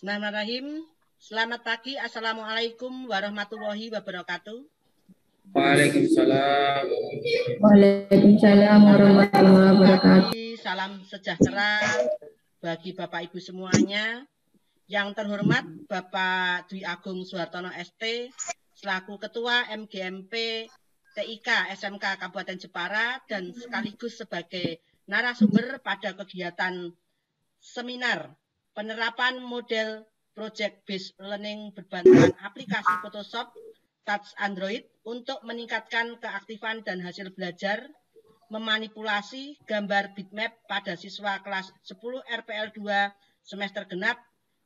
Bismillahirrahmanirrahim. Selamat pagi. Assalamualaikum warahmatullahi wabarakatuh. Waalaikumsalam. Waalaikumsalam warahmatullahi wabarakatuh. Salam sejahtera bagi Bapak Ibu semuanya. Yang terhormat Bapak Dwi Agung Suhartono ST selaku Ketua MGMP TIK SMK Kabupaten Jepara dan sekaligus sebagai narasumber pada kegiatan seminar penerapan model Project Based Learning berbantuan aplikasi Photoshop Touch Android untuk meningkatkan keaktifan dan hasil belajar memanipulasi gambar bitmap pada siswa kelas 10 RPL 2 semester genap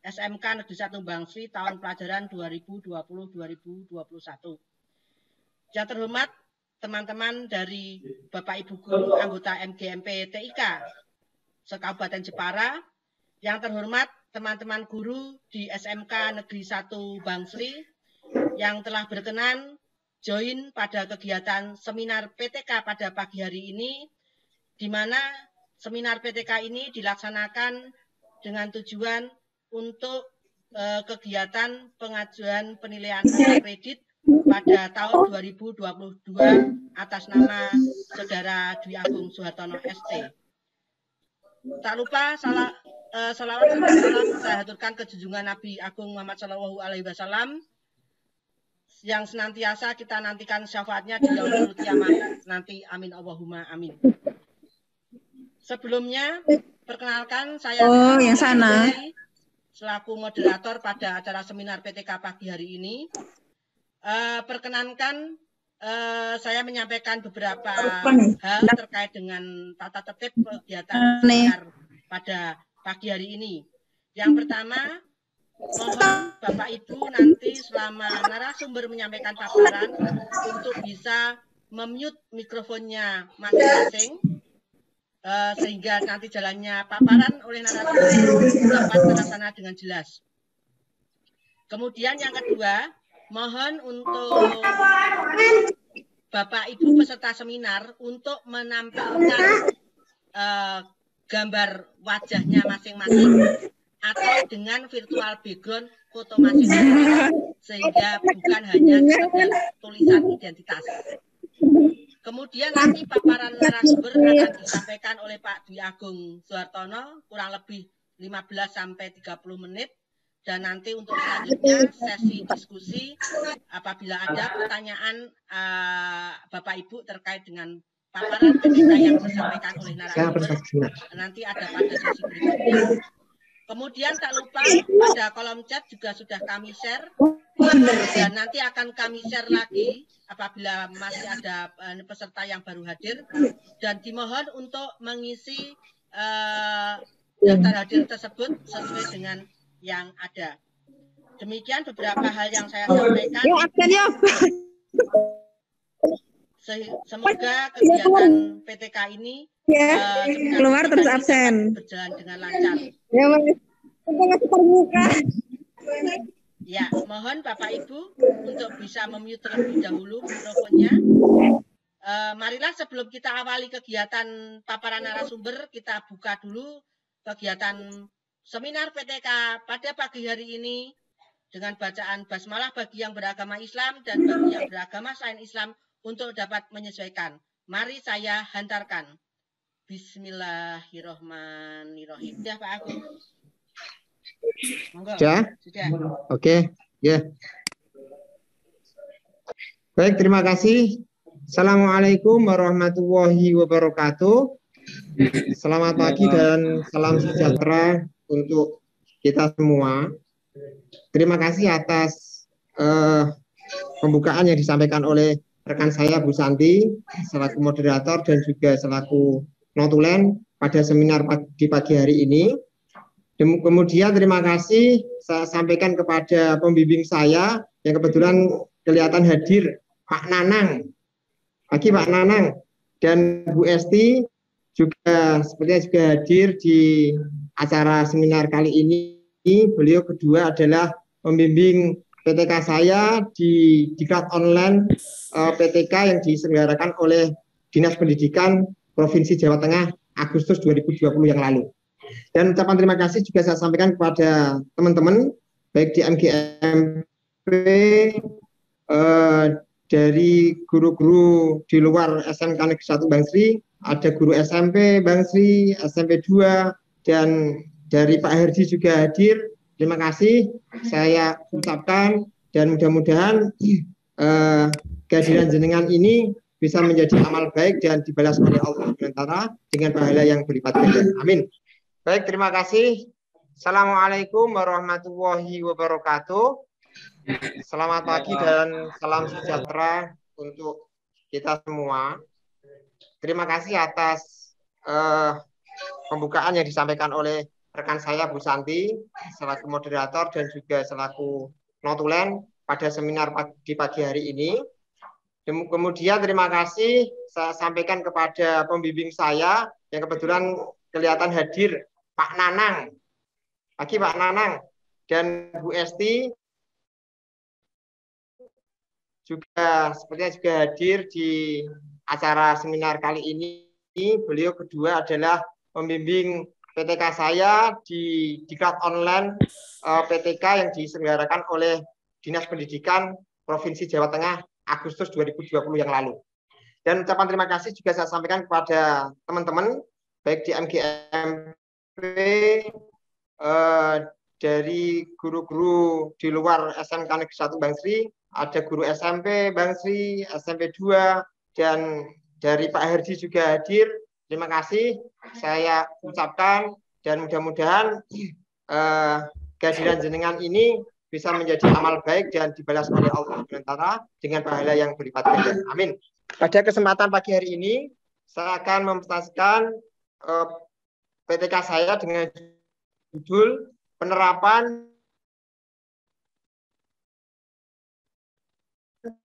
SMK Negeri 1 Bangsri tahun pelajaran 2020-2021. Yang terhormat teman-teman dari Bapak Ibu Guru anggota MGMP TIK se-Kabupaten Jepara, yang terhormat teman-teman guru di SMK Negeri 1 Bangsri yang telah berkenan join pada kegiatan seminar PTK pada pagi hari ini, di mana seminar PTK ini dilaksanakan dengan tujuan untuk kegiatan pengajuan penilaian kredit pada tahun 2022 atas nama Saudara Dwi Agung Suhartono ST. Tak lupa salawat serta salam saya haturkan ke junjungan Nabi Agung Muhammad Shallallahu Alaihi Wasallam yang senantiasa kita nantikan syafaatnya di yaumul kiamat nanti. Amin Allahumma amin. Sebelumnya perkenalkan saya yang sana selaku moderator pada acara seminar PTK pagi hari ini. Perkenankan saya menyampaikan beberapa hal terkait dengan tata tertib kegiatan seminar pada pagi hari ini. Yang pertama, mohon Bapak Ibu nanti selama narasumber menyampaikan paparan untuk bisa memute mikrofonnya masing-masing sehingga nanti jalannya paparan oleh narasumber dapat terlaksana dengan jelas. Kemudian yang kedua, mohon untuk Bapak Ibu peserta seminar untuk menampilkan gambar wajahnya masing-masing atau dengan virtual background foto masing-masing sehingga bukan hanya sekedar tulisan identitas. Kemudian nanti paparan narasumber akan disampaikan oleh Pak Dwi Agung Suhartono kurang lebih 15-30 menit. Dan nanti untuk selanjutnya sesi diskusi apabila ada pertanyaan Bapak Ibu terkait dengan paparan PTK yang disampaikan oleh narasumber, nanti ada pada sesi berikutnya. Kemudian tak lupa pada kolom chat juga sudah kami share dan nanti akan kami share lagi apabila masih ada peserta yang baru hadir dan dimohon untuk mengisi daftar hadir tersebut sesuai dengan yang ada. Demikian beberapa hal yang saya sampaikan. Semoga kegiatan PTK ini keluar terus absen berjalan dengan lancar. Ya, mohon Bapak Ibu untuk bisa memute terlebih dahulu mikrofonnya. Marilah sebelum kita awali kegiatan paparan narasumber, kita buka dulu kegiatan seminar PTK pada pagi hari ini dengan bacaan basmalah bagi yang beragama Islam dan bagi yang beragama selain Islam untuk dapat menyesuaikan. Mari saya hantarkan. Bismillahirrahmanirrahim. Sudah Pak Agung? Sudah? Oke. Ya. Baik, terima kasih. Assalamualaikum warahmatullahi wabarakatuh. Selamat pagi dan salam sejahtera untuk kita semua. Terima kasih atas pembukaan yang disampaikan oleh rekan saya Bu Santi selaku moderator dan juga selaku notulen pada seminar di pagi hari ini. Kemudian terima kasih saya sampaikan kepada pembimbing saya yang kebetulan kelihatan hadir, Pak Nanang. Pagi Pak Nanang dan Bu Esti juga sepertinya juga hadir di acara seminar kali ini. Beliau kedua adalah pembimbing PTK saya di diklat online PTK yang diselenggarakan oleh Dinas Pendidikan Provinsi Jawa Tengah Agustus 2020 yang lalu. Dan ucapan terima kasih juga saya sampaikan kepada teman-teman baik di MGMP, dari guru-guru di luar SMK Negeri 1 Bang Sri, ada guru SMP Bang Sri, SMP 2, dan dari Pak Herdi juga hadir. Terima kasih saya ucapkan, dan mudah-mudahan kehadiran jenengan ini bisa menjadi amal baik dan dibalas oleh Allah SWT dengan pahala yang berlipat ganda. Amin. Baik, terima kasih. Assalamualaikum warahmatullahi wabarakatuh. Selamat pagi dan salam sejahtera untuk kita semua. Terima kasih atas pembukaan yang disampaikan oleh rekan saya Bu Santi selaku moderator dan juga selaku notulen pada seminar di pagi hari ini. Kemudian terima kasih saya sampaikan kepada pembimbing saya yang kebetulan kelihatan hadir, Pak Nanang. Pagi Pak Nanang dan Bu Esti juga sepertinya juga hadir di acara seminar kali ini. Beliau kedua adalah pembimbing PTK saya di Diklat Online PTK yang diselenggarakan oleh Dinas Pendidikan Provinsi Jawa Tengah Agustus 2020 yang lalu. Dan ucapan terima kasih juga saya sampaikan kepada teman-teman baik di MGMP, dari guru-guru di luar SMK Negeri 1 Bang Sri, ada guru SMP Bang Sri, SMP 2, dan dari Pak Herdi juga hadir. Terima kasih saya ucapkan, dan mudah-mudahan kehadiran jenengan ini bisa menjadi amal baik dan dibalas oleh Allah SWT dengan pahala yang berlipat ganda. Amin. Pada kesempatan pagi hari ini, saya akan mempresentasikan PTK saya dengan judul penerapan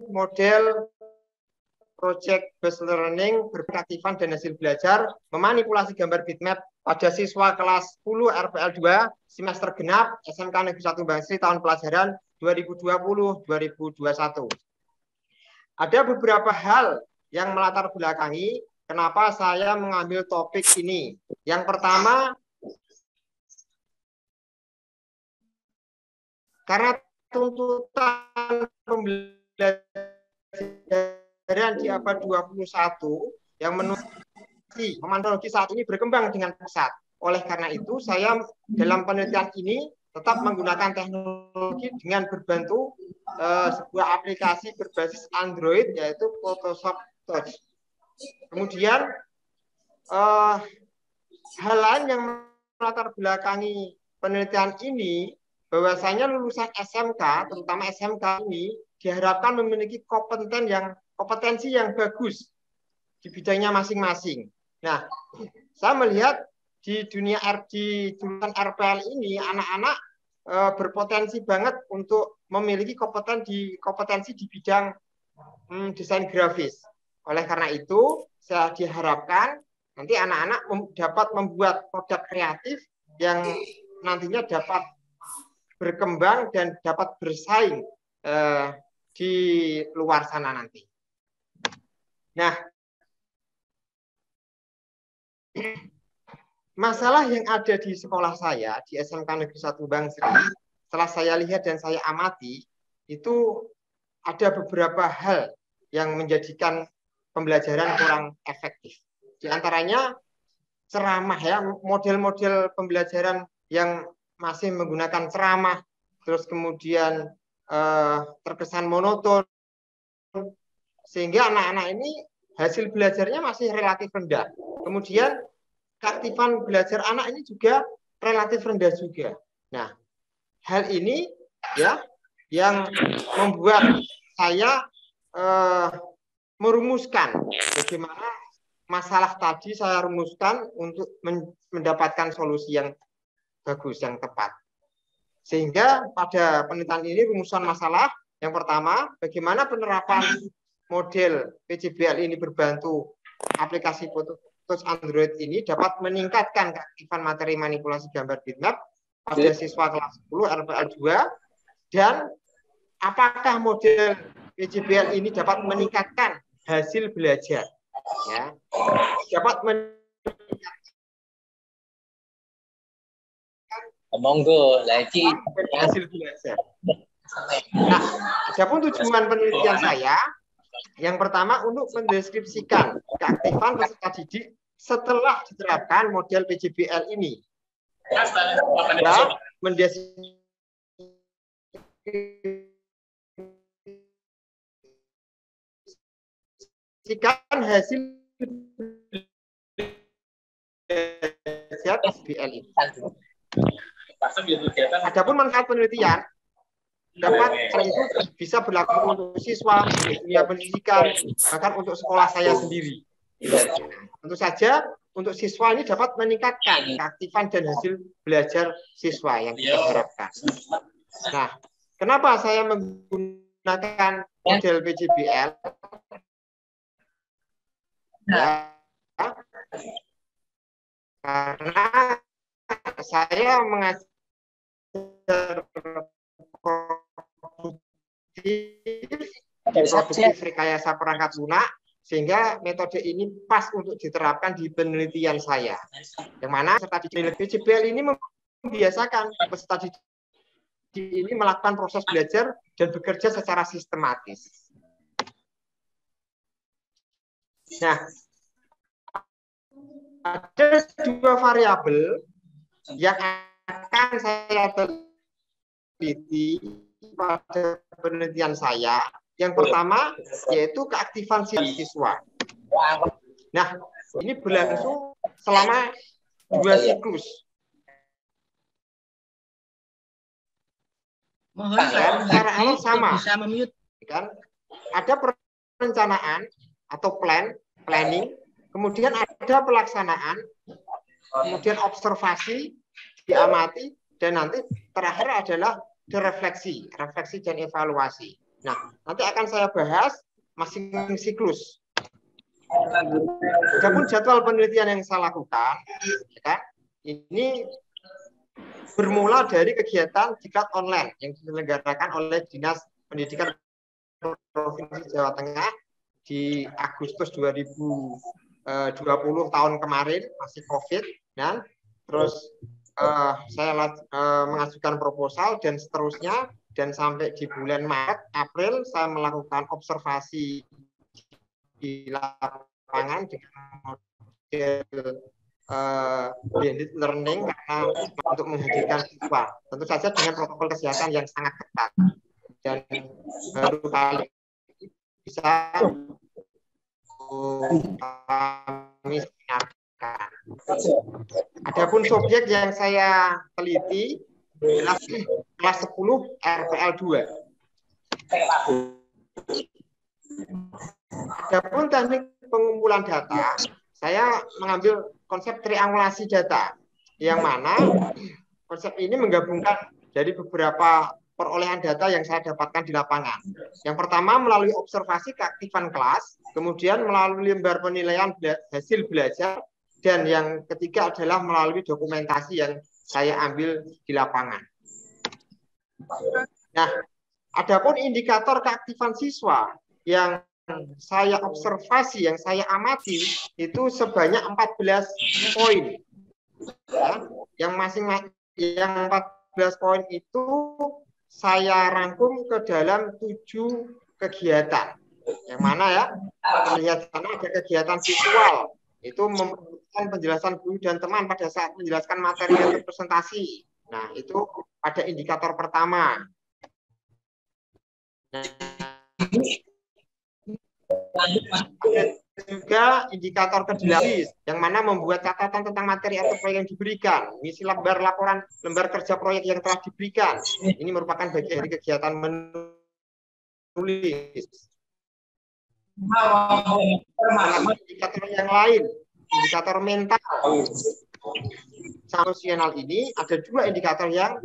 model project based learning berkeaktifan dan hasil belajar memanipulasi gambar bitmap pada siswa kelas 10 RPL 2 semester genap SMK Negeri 1 Bang Sri tahun pelajaran 2020-2021. Ada beberapa hal yang melatar belakangi kenapa saya mengambil topik ini. Yang pertama, karena tuntutan pembelajaran di abad 21 yang memantologi saat ini berkembang dengan pesat. Oleh karena itu, saya dalam penelitian ini tetap menggunakan teknologi dengan berbantu sebuah aplikasi berbasis Android, yaitu Photoshop Touch. Kemudian, hal lain yang melatar belakangi penelitian ini, bahwasanya lulusan SMK, terutama SMK ini, diharapkan memiliki kompetensi yang bagus di bidangnya masing-masing. Nah, saya melihat di dunia di jurusan RPL ini, anak-anak berpotensi banget untuk memiliki kompetensi di bidang desain grafis. Oleh karena itu, saya diharapkan nanti anak-anak dapat membuat produk kreatif yang nantinya dapat berkembang dan dapat bersaing di luar sana nanti. Nah, masalah yang ada di sekolah saya, di SMK Negeri 1 Bang Sri, setelah saya lihat dan saya amati, itu ada beberapa hal yang menjadikan pembelajaran kurang efektif. Di antaranya ceramah, ya, model-model pembelajaran yang masih menggunakan ceramah, terus kemudian terkesan monoton, sehingga anak-anak ini hasil belajarnya masih relatif rendah. Kemudian keaktifan belajar anak ini juga relatif rendah juga. Nah, hal ini ya yang membuat saya merumuskan bagaimana masalah tadi saya rumuskan untuk mendapatkan solusi yang bagus, yang tepat. Sehingga pada penelitian ini rumusan masalah yang pertama, bagaimana penerapan model PJBL ini berbantu aplikasi Touch Android ini dapat meningkatkan keaktifan materi manipulasi gambar bitmap pada siswa kelas 10 RPL 2, dan apakah model PJBL ini dapat meningkatkan hasil belajar, ya, dapat Monggo lagi hasil belajar. Nah, adapun tujuan penelitian saya, yang pertama untuk mendeskripsikan keaktifan peserta didik setelah diterapkan model PJBL ini. Dan mendeskripsikan hasil PJBL ini. Adapun manfaat penelitian dapat itu bisa berlaku untuk siswa, dunia pendidikan, bahkan untuk sekolah saya sendiri. Tentu saja untuk siswa ini dapat meningkatkan keaktifan dan hasil belajar siswa yang kita harapkan. Nah, kenapa saya menggunakan model PJBL? Ya, karena saya mengajar produktif rekayasa perangkat lunak, sehingga metode ini pas untuk diterapkan di penelitian saya. Yang mana peserta didik PJBL ini membiasakan peserta didik ini melakukan proses belajar dan bekerja secara sistematis. Nah, ada dua variabel yang akan saya teliti pada penelitian saya. Yang pertama yaitu keaktifan siswa. Nah, ini berlangsung selama 2 siklus. Mohon secara awal sama. bisa memute. Kan? Ada perencanaan atau planning, kemudian ada pelaksanaan, kemudian observasi, diamati, dan nanti terakhir adalah refleksi dan evaluasi. Nah, nanti akan saya bahas masing-masing siklus. Adapun jadwal penelitian yang saya lakukan, ya kan, ini bermula dari kegiatan diklat online yang diselenggarakan oleh Dinas Pendidikan Provinsi Jawa Tengah di Agustus 2020 tahun kemarin, masih COVID, dan terus saya mengajukan proposal dan seterusnya, dan sampai di bulan Maret, April saya melakukan observasi di lapangan dengan model blended learning karena untuk menghadirkan siswa, tentu saja dengan protokol kesehatan yang sangat ketat, dan baru kali bisa kami siapkan. Adapun subjek yang saya teliti adalah kelas 10 RPL 2. Adapun teknik pengumpulan data, saya mengambil konsep triangulasi data, yang mana konsep ini menggabungkan dari beberapa perolehan data yang saya dapatkan di lapangan. Yang pertama melalui observasi keaktifan kelas, kemudian melalui lembar penilaian hasil belajar, dan yang ketiga adalah melalui dokumentasi yang saya ambil di lapangan. Nah, adapun indikator keaktifan siswa yang saya observasi, yang saya amati, itu sebanyak 14 poin. Ya, yang 14 poin itu saya rangkum ke dalam 7 kegiatan. Yang mana ya, terlihat sana ada kegiatan visual, itu memberikan penjelasan guru dan teman pada saat menjelaskan materi atau presentasi. Nah, itu pada indikator pertama. Nah, juga indikator ke-8 yang mana membuat catatan tentang materi atau proyek yang diberikan, mengisi lembar laporan lembar kerja proyek yang telah diberikan. Ini merupakan bagian dari kegiatan menulis. Indikator yang lain, indikator mental. Emosional ini ada 2 indikator yang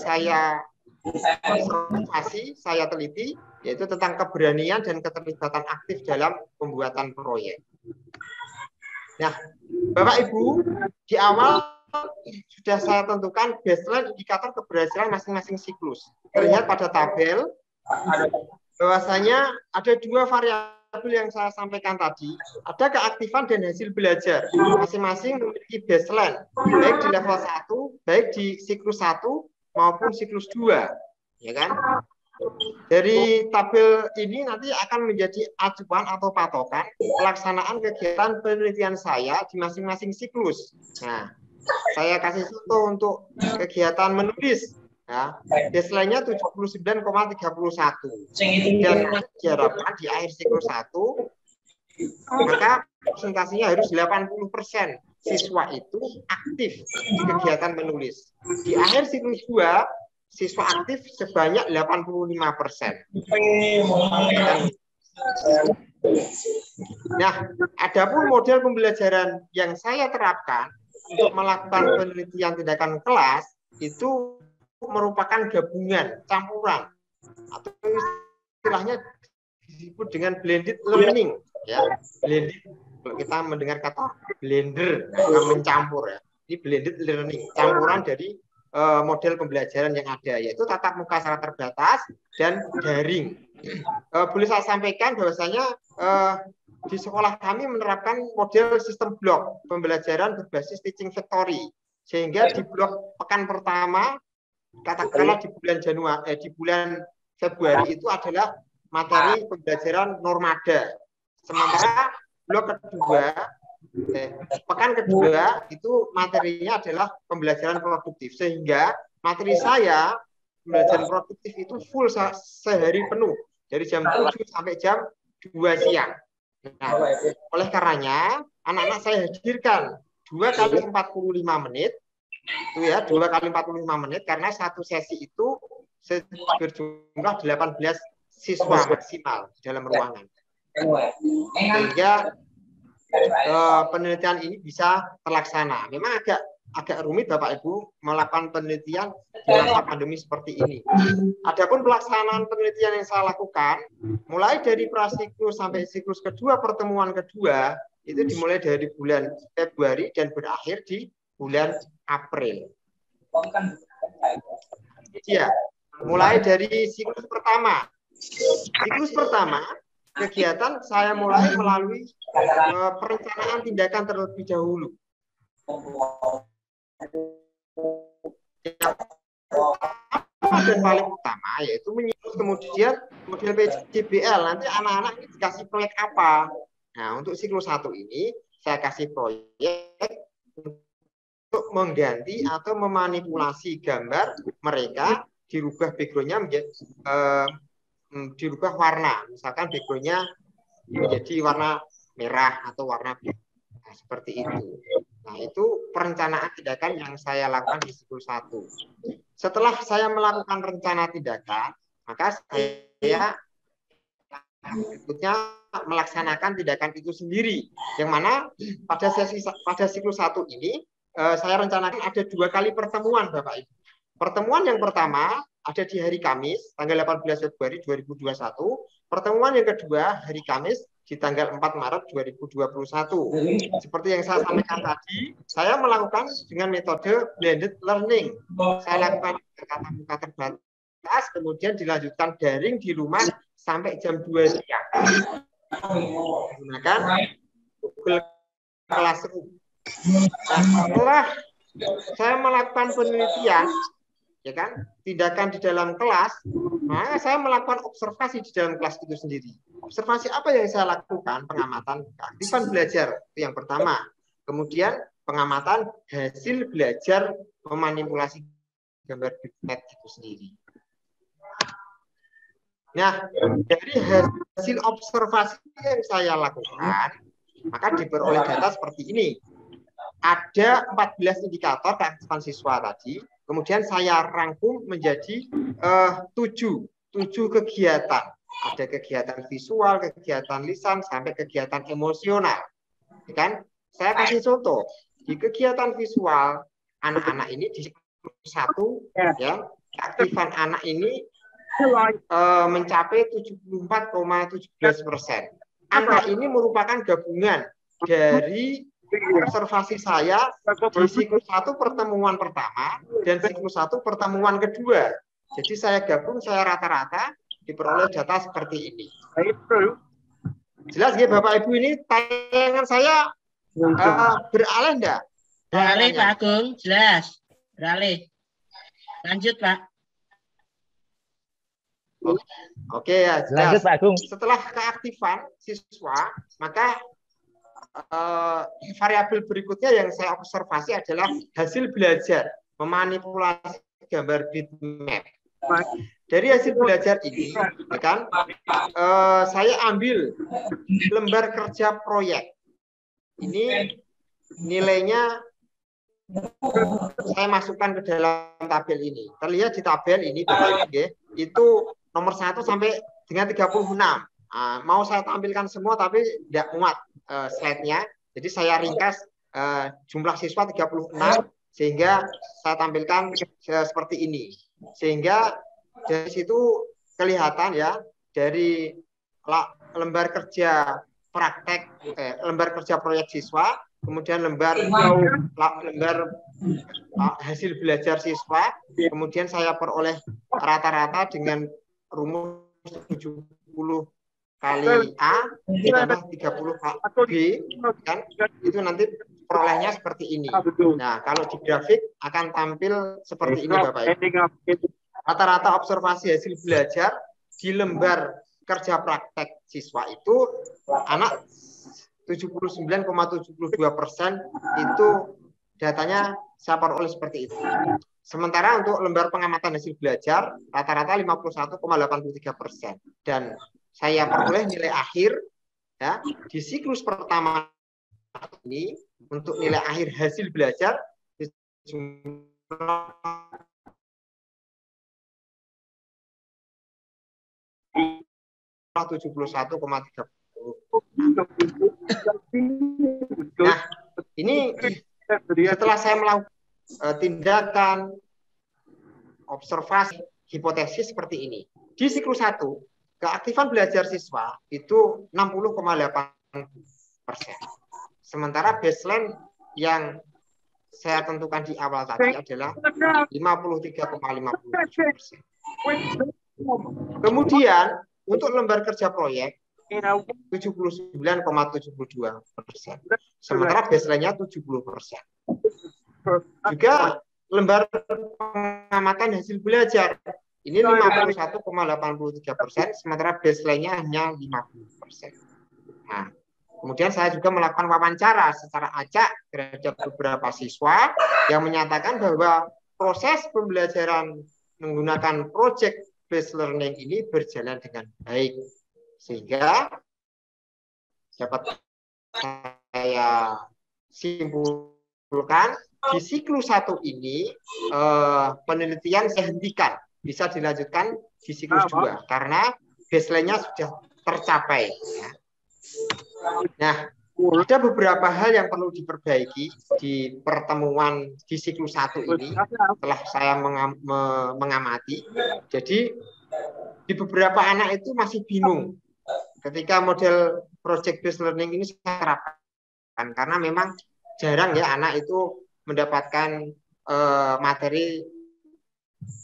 saya observasi, saya teliti, yaitu tentang keberanian dan keterlibatan aktif dalam pembuatan proyek. Nah, Bapak Ibu, di awal sudah saya tentukan baseline indikator keberhasilan masing-masing siklus. Terlihat pada tabel bahwasanya ada 2 variabel tabel yang saya sampaikan tadi, ada keaktifan dan hasil belajar. Masing-masing memiliki baseline, baik di level 1, baik di siklus 1 maupun siklus 2. Ya kan? Dari tabel ini nanti akan menjadi acuan atau patokan pelaksanaan kegiatan penelitian saya di masing-masing siklus. Nah, saya kasih contoh untuk kegiatan menulis. Ya, baseline-nya 79,31. Dan diharapkan di akhir siklus 1, maka presentasinya harus 80% siswa itu aktif di kegiatan menulis. Di akhir siklus 2, siswa aktif sebanyak 85%. Nah, adapun model pembelajaran yang saya terapkan untuk melakukan penelitian tindakan kelas itu merupakan gabungan, campuran, atau istilahnya disebut dengan blended learning. Ya, blended. Kalau kita mendengar kata blender, mencampur ya. Ini blended learning, campuran dari model pembelajaran yang ada, yaitu tatap muka secara terbatas dan daring. Boleh saya sampaikan bahwasanya di sekolah kami menerapkan model sistem blok pembelajaran berbasis teaching factory, sehingga di blok pekan pertama, katakanlah di bulan Februari itu adalah materi pembelajaran normada, sementara blok kedua, pekan kedua itu materinya adalah pembelajaran produktif, sehingga materi saya pembelajaran produktif itu full sehari penuh dari jam 7 sampai jam 2 siang. Nah, oleh karenanya anak-anak saya hadirkan 2 kali 45 menit, itu ya 2 kali 45 menit, karena satu sesi itu berjumlah 18 siswa maksimal di dalam ruangan, sehingga penelitian ini bisa terlaksana. Memang agak rumit Bapak Ibu melakukan penelitian di masa pandemi seperti ini. Adapun pelaksanaan penelitian yang saya lakukan mulai dari prasiklus sampai siklus kedua, pertemuan kedua itu dimulai dari bulan Februari dan berakhir di bulan April. Ya, mulai dari siklus pertama. Siklus pertama kegiatan saya mulai melalui perencanaan tindakan terlebih dahulu. Dan paling utama yaitu menyusun kemudian model PJBL. Nanti anak-anak ini dikasih proyek apa? Nah, untuk siklus 1 ini saya kasih proyek untuk mengganti atau memanipulasi gambar mereka, dirubah background-nya menjadi dirubah warna, misalkan background-nya menjadi warna merah atau warna biru. Nah, seperti itu. Nah, itu perencanaan tindakan yang saya lakukan di siklus 1. Setelah saya melakukan rencana tindakan, maka saya berikutnya melaksanakan tindakan itu sendiri. Yang mana pada siklus 1 ini saya rencanakan ada 2 kali pertemuan, Bapak Ibu. Pertemuan yang pertama ada di hari Kamis, tanggal 18 Februari 2021. Pertemuan yang kedua hari Kamis di tanggal 4 Maret 2021. Seperti yang saya sampaikan tadi, saya melakukan dengan metode blended learning. Saya lakukan tatap muka terbatas, kemudian dilanjutkan daring di rumah sampai jam 2 siang. Menggunakan Google Classroom. Nah, setelah saya melakukan penelitian, ya kan, tindakan di dalam kelas, maka saya melakukan observasi di dalam kelas itu sendiri. Observasi apa yang saya lakukan? Pengamatan keaktifan belajar, itu yang pertama. Kemudian pengamatan hasil belajar memanipulasi gambar bitmap itu sendiri. Nah, dari hasil observasi yang saya lakukan, maka diperoleh data seperti ini. Ada 14 indikator keaktifan siswa tadi, kemudian saya rangkum menjadi 7 kegiatan. Ada kegiatan visual, kegiatan lisan, sampai kegiatan emosional. Ya kan? Saya kasih contoh. Di kegiatan visual, anak-anak ini di siklus 1, ya, keaktifan anak ini mencapai 74,17%. Angka ini merupakan gabungan dari observasi saya di siklus 1 pertemuan pertama dan siklus 1 pertemuan kedua. Jadi saya gabung, saya rata-rata diperoleh data seperti ini. Jelas ya Bapak Ibu, ini tayangan saya beralih enggak? Beralih Pak Agung, jelas. Beralih. Lanjut Pak. Oke ya, jelas. Lanjut Pak Agung. Setelah keaktifan siswa, maka variabel berikutnya yang saya observasi adalah hasil belajar memanipulasi gambar bitmap. Dari hasil belajar ini, ya kan, saya ambil lembar kerja proyek. Ini nilainya saya masukkan ke dalam tabel ini. Terlihat di tabel ini, Bapak Ibu, itu nomor 1 sampai dengan 36. Mau saya tampilkan semua tapi tidak muat slide-nya. Jadi saya ringkas jumlah siswa 36 sehingga saya tampilkan seperti ini. Sehingga dari situ kelihatan ya, dari lembar kerja praktek, lembar kerja proyek siswa, kemudian lembar hasil belajar siswa, kemudian saya peroleh rata-rata dengan rumus 70 kali A ditambah 30 B, kan? Itu nanti perolehnya seperti ini. Nah, kalau di grafik akan tampil seperti ini Bapak Ibu. Rata-rata observasi hasil belajar di lembar kerja praktek siswa itu anak 79,72% itu datanya saya peroleh seperti itu. Sementara untuk lembar pengamatan hasil belajar rata-rata 51,83%. Dan saya peroleh nilai akhir ya di siklus pertama ini untuk nilai akhir hasil belajar 71,30. Nah, ini setelah saya melakukan tindakan observasi hipotesis seperti ini. Di siklus 1, keaktifan belajar siswa itu 60,8%. Sementara baseline yang saya tentukan di awal tadi adalah 53,57%. Kemudian untuk lembar kerja proyek 79,72%. Sementara baseline-nya 70%. Juga lembar pengamatan hasil belajar ini 51,83%, sementara baseline-nya hanya 50%. Nah, kemudian saya juga melakukan wawancara secara acak terhadap beberapa siswa yang menyatakan bahwa proses pembelajaran menggunakan project based learning ini berjalan dengan baik, sehingga dapat saya simpulkan di siklus 1 ini penelitian saya hentikan, bisa dilanjutkan di siklus 2 karena baseline-nya sudah tercapai. Nah, ada beberapa hal yang perlu diperbaiki di pertemuan di siklus 1 ini setelah saya mengamati. Jadi di beberapa anak itu masih bingung ketika model project based learning ini saya terapkan, karena memang jarang ya anak itu mendapatkan materi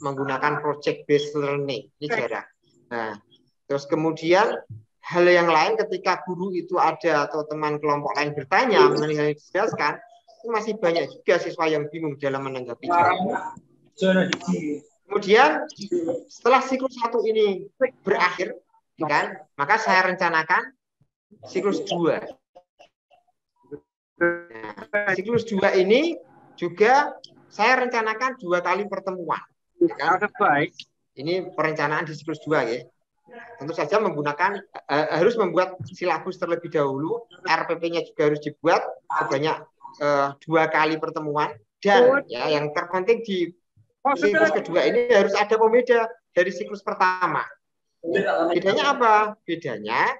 menggunakan project based learning, ini jarang. Nah, terus kemudian hal yang lain ketika guru itu ada atau teman kelompok lain bertanya mengenai hal yang dijelaskan, itu masih banyak juga siswa yang bingung dalam menanggapinya. Kemudian setelah siklus 1 ini berakhir, kan, maka saya rencanakan siklus 2. Nah, siklus 2 ini juga saya rencanakan 2 kali pertemuan. Kan? Ini perencanaan di siklus 2 ya. Tentu saja menggunakan harus membuat silabus terlebih dahulu, RPP-nya juga harus dibuat sebanyak 2 kali pertemuan, dan ya yang terpenting di siklus kedua ini harus ada pembeda dari siklus pertama. Bedanya apa? Bedanya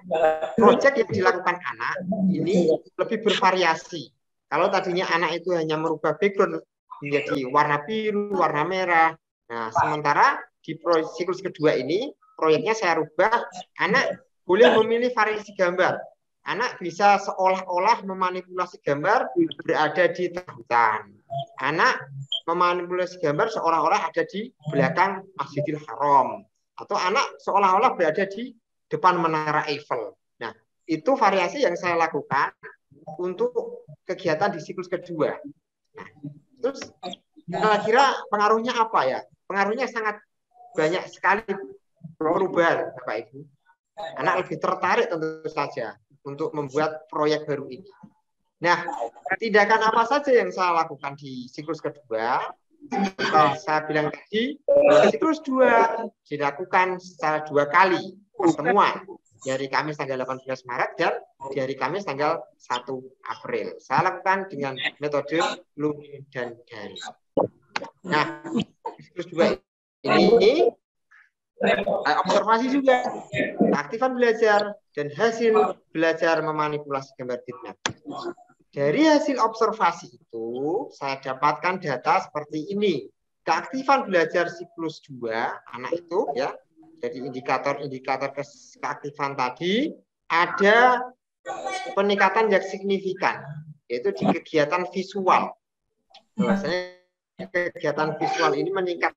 proyek yang dilakukan anak ini lebih bervariasi. Kalau tadinya anak itu hanya merubah background menjadi warna biru, warna merah. Nah, sementara di siklus kedua ini proyeknya saya rubah, anak boleh memilih variasi gambar. Anak bisa seolah-olah memanipulasi gambar berada di tengah hutan. Anak memanipulasi gambar seolah-olah ada di belakang Masjidil Haram. Atau anak seolah-olah berada di depan Menara Eiffel. Nah, itu variasi yang saya lakukan untuk kegiatan di siklus kedua. Nah, terus kira-kira pengaruhnya apa ya? Pengaruhnya sangat banyak sekali perubahan, Bapak Ibu. Anak lebih tertarik tentu saja untuk membuat proyek baru ini. Nah, tindakan apa saja yang saya lakukan di siklus kedua? Seperti saya bilang tadi, siklus 2 dilakukan secara 2 kali pertemuan, di hari Kamis tanggal 18 Maret dan di hari Kamis tanggal 1 April. Saya lakukan dengan metode Lumin dan Dari. Nah, siklus 2 ini observasi juga, aktifan belajar dan hasil belajar memanipulasi gambar bitmap. Dari hasil observasi itu, saya dapatkan data seperti ini. Keaktifan belajar siklus 2 anak itu ya, jadi indikator-indikator keaktifan tadi ada peningkatan yang signifikan, yaitu di kegiatan visual. Bahwasanya kegiatan visual ini meningkat.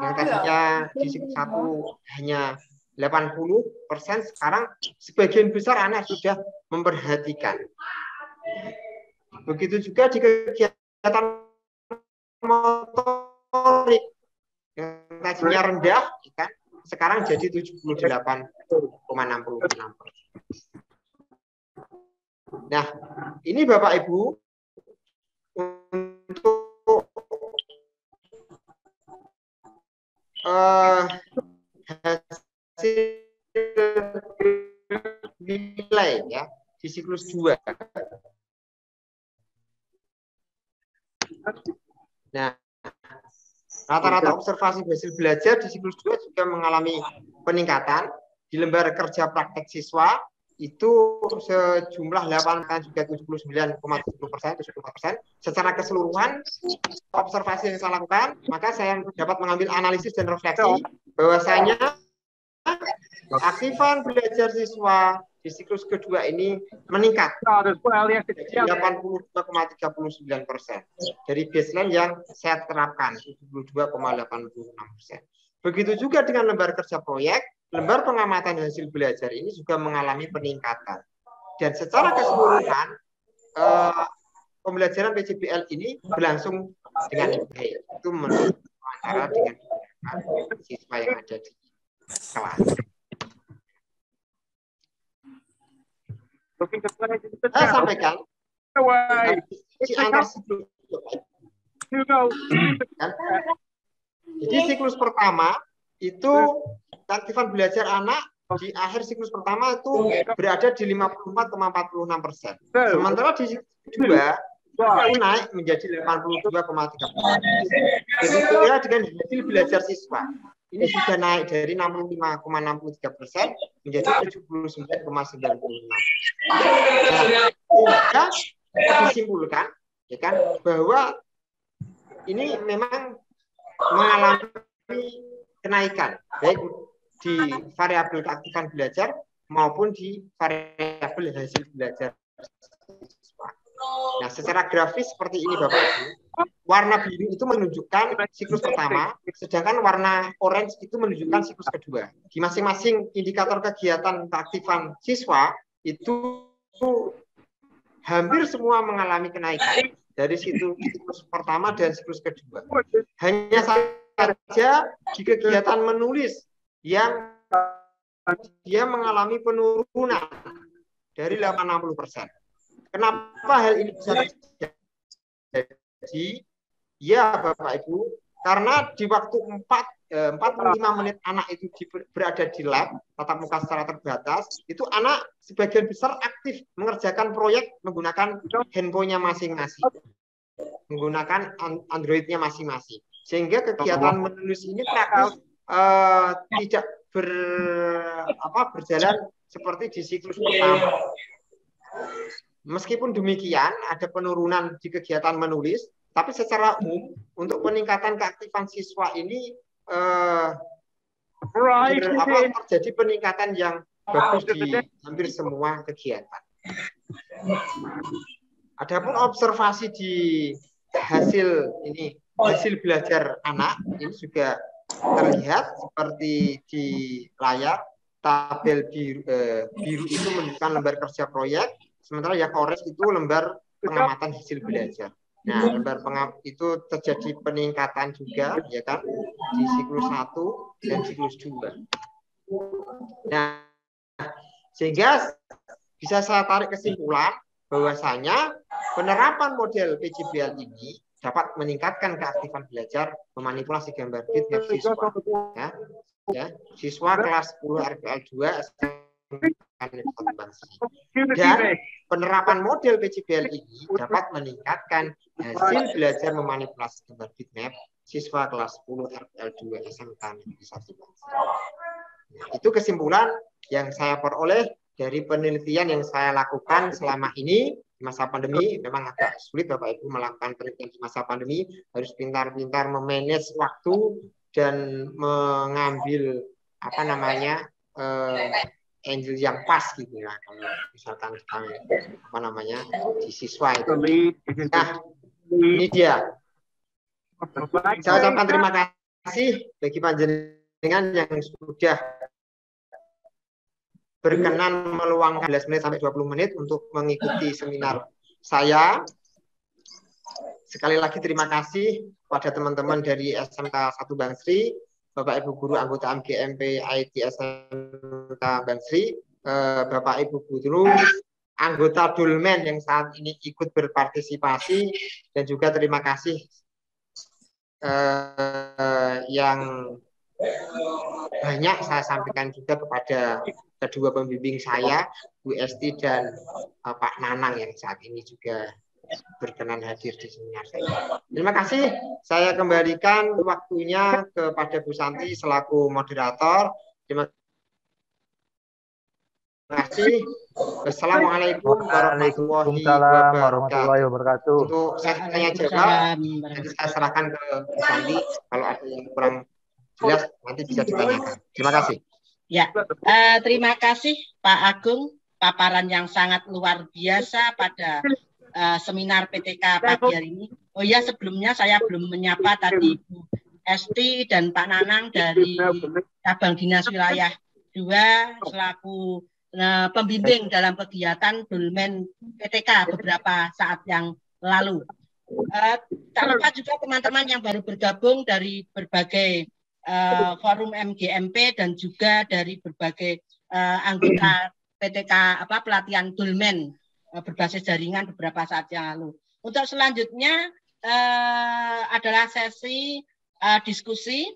Yang tadinya di siklus 1 hanya 80%, sekarang sebagian besar anak sudah memperhatikan. Begitu juga di kegiatan motorik yang tadinya rendah, kan, sekarang jadi 78,66%. Nah, ini Bapak Ibu untuk hasil nilai ya di siklus 2. Nah, rata-rata observasi hasil belajar di siklus 2 juga mengalami peningkatan. Di lembar kerja praktek siswa itu sejumlah 8 juga 79,70%. Secara keseluruhan observasi yang saya lakukan, maka saya dapat mengambil analisis dan refleksi bahwasanya aktifan belajar siswa di siklus kedua ini meningkat 82,39% dari baseline yang saya terapkan 72,86%. Begitu juga dengan lembar kerja proyek, lembar pengamatan hasil belajar ini juga mengalami peningkatan. Dan secara keseluruhan pembelajaran PJBL ini berlangsung dengan baik. Itu menurut wawancara dengan siswa yang ada di kelas. Saya sampaikan antar siklus. Jadi siklus pertama itu keaktifan belajar anak di akhir siklus pertama itu berada di 54,46%. Sementara di siklus kedua itu naik menjadi 82,3%. Jadi saya dengan hasil belajar siswa ini sudah naik dari 65,63% menjadi 79,96%. Nah, disimpulkan ya kan bahwa ini memang mengalami kenaikan baik di variabel keaktifan belajar maupun di variabel hasil belajar siswa. Nah, secara grafis seperti ini Bapak Ibu. Warna biru itu menunjukkan siklus pertama, sedangkan warna orange itu menunjukkan siklus kedua. Di masing-masing indikator kegiatan keaktifan siswa itu hampir semua mengalami kenaikan dari siklus pertama dan siklus kedua. Hanya saja di kegiatan menulis yang dia mengalami penurunan dari 80%. Kenapa hal ini bisa terjadi? Ya Bapak Ibu, karena di waktu 45 menit anak itu berada di lab tatap muka secara terbatas, itu anak sebagian besar aktif mengerjakan proyek menggunakan handphonenya masing-masing, menggunakan Androidnya masing-masing, sehingga kegiatan menulis ini praktis tidak berjalan seperti di siklus pertama. Meskipun demikian ada penurunan di kegiatan menulis, tapi secara umum untuk peningkatan keaktifan siswa ini terjadi peningkatan yang bagus di hampir semua kegiatan. Adapun observasi di hasil belajar anak ini juga terlihat seperti di layar tabel biru itu menunjukkan lembar kerja proyek, sementara yang orange itu lembar pengamatan hasil belajar. Nah, lembar itu terjadi peningkatan juga, ya kan, di siklus 1 dan siklus 2. Nah, sehingga bisa saya tarik kesimpulan bahwasanya penerapan model PJBL ini dapat meningkatkan keaktifan belajar memanipulasi gambar bitmap siswa. Ya, siswa kelas 10 RPL 2 dan penerapan model PJBL ini dapat meningkatkan hasil belajar memanipulasi gambar bitmap siswa kelas 10 RPL 2 SMK Negeri 1 Bangsa. Nah, itu kesimpulan yang saya peroleh dari penelitian yang saya lakukan selama ini di masa pandemi. Memang agak sulit Bapak Ibu melakukan penelitian di masa pandemi, harus pintar-pintar memanage waktu dan mengambil angle yang pas gitu ya, kalau misalkan di siswa itu. Nah, ini dia. Saya ucapkan terima kasih bagi panjenengan yang sudah berkenan meluangkan 15 menit sampai 20 menit untuk mengikuti seminar saya. Sekali lagi terima kasih pada teman-teman dari SMK 1 Bangsri, Bapak Ibu guru anggota MGMP IT SMK Bangsri, Bapak Ibu guru anggota Dulmen yang saat ini ikut berpartisipasi, dan juga terima kasih yang banyak saya sampaikan juga kepada kedua pembimbing saya, Bu Esti dan Pak Nanang yang saat ini juga berkenan hadir di seminar saya. Terima kasih. Saya kembalikan waktunya kepada Bu Santi selaku moderator. Terima kasih. Wassalamualaikum warahmatullahi wabarakatuh. Untuk saya tanya jawab, nanti saya serahkan ke Bu Santi. Kalau ada yang kurang jelas nanti bisa ditanyakan. Terima kasih. Ya, terima kasih Pak Agung, paparan yang sangat luar biasa pada seminar PTK pagi hari ini. Oh ya, sebelumnya saya belum menyapa tadi Bu Esti dan Pak Nanang dari cabang dinas wilayah 2 selaku pembimbing dalam kegiatan Dulmen PTK beberapa saat yang lalu. Tak lupa juga teman-teman yang baru bergabung dari berbagai forum MGMP dan juga dari berbagai anggota PTK pelatihan Dulmen berbasis jaringan beberapa saat yang lalu. Untuk selanjutnya adalah sesi diskusi,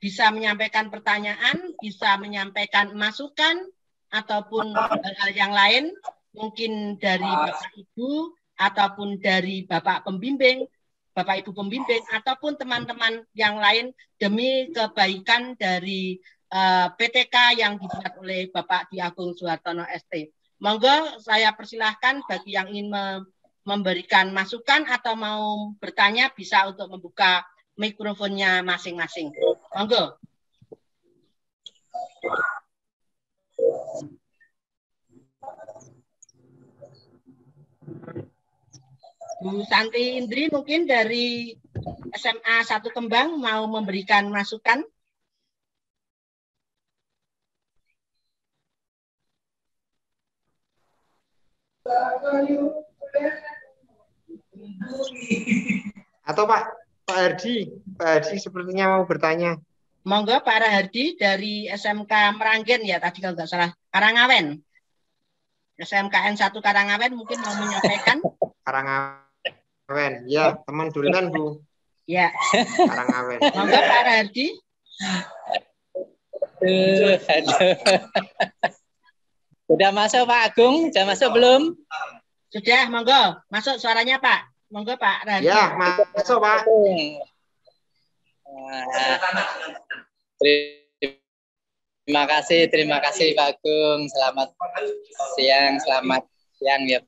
bisa menyampaikan pertanyaan, bisa menyampaikan masukan ataupun hal-hal yang lain, mungkin dari Bapak Ibu ataupun dari Bapak pembimbing, Bapak Ibu pembimbing ataupun teman-teman yang lain demi kebaikan dari PTK yang dibuat oleh Bapak Dwi Agung Suhartono ST. Monggo saya persilahkan bagi yang ingin memberikan masukan atau mau bertanya bisa untuk membuka mikrofonnya masing-masing. Monggo. Bu Santi Indri mungkin dari SMA 1 Kembang mau memberikan masukan. Atau Pak Hardi sepertinya mau bertanya. Monggo Pak Hardi dari SMK Meranggen ya tadi kalau nggak salah, Karangawen. SMKN 1 Karangawen mungkin mau menyampaikan. Karangawen, ya teman Dulmen Bu. Ya. Karangawen. Monggo Pak Hardi. Sudah masuk Pak Agung? Sudah masuk belum? Sudah, monggo. Masuk suaranya Pak. Monggo Pak Hardi. Ya, masuk Pak. Terima kasih Pak Agung. Selamat siang ya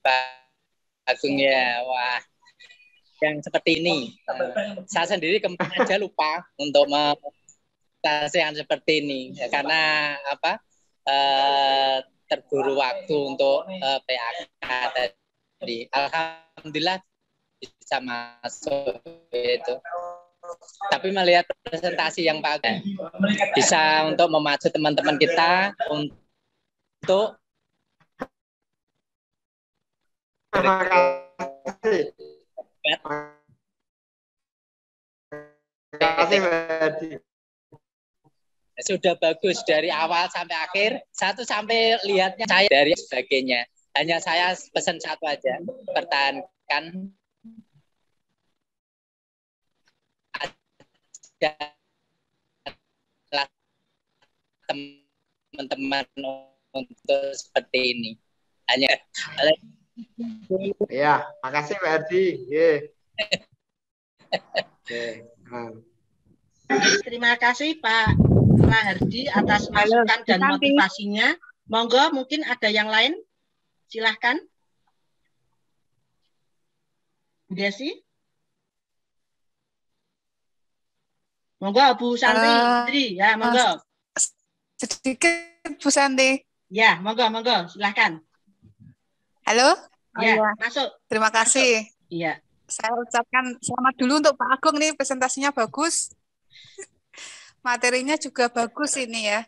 Pak Agung ya. Wah, yang seperti ini. Saya sendiri kemarin aja lupa untuk yang seperti ini ya, karena terburu waktu untuk PAK tadi. Alhamdulillah bisa masuk itu. Tapi melihat presentasi yang Pak Agus bisa untuk memacu teman-teman kita untuk Terima kasih. Terima kasih, Mbak Adi. sudah bagus dari awal sampai akhir, satu sampai lihatnya saya dari sebagainya. Hanya saya pesan satu aja, pertahankan teman-teman untuk seperti ini. Hanya ya, makasih Pak Ardi. Terima kasih Pak Rahardi atas masukan dan motivasinya. Monggo, mungkin ada yang lain? Silahkan. Bu Desi. Monggo Bu Santi, Putri. Ya, monggo. Sedikit Bu Santi. Ya, monggo, monggo. Silahkan. Halo? Ya, masuk. Terima kasih. Iya. Saya ucapkan selamat dulu untuk Pak Agung nih, presentasinya bagus. Materinya juga bagus ini ya.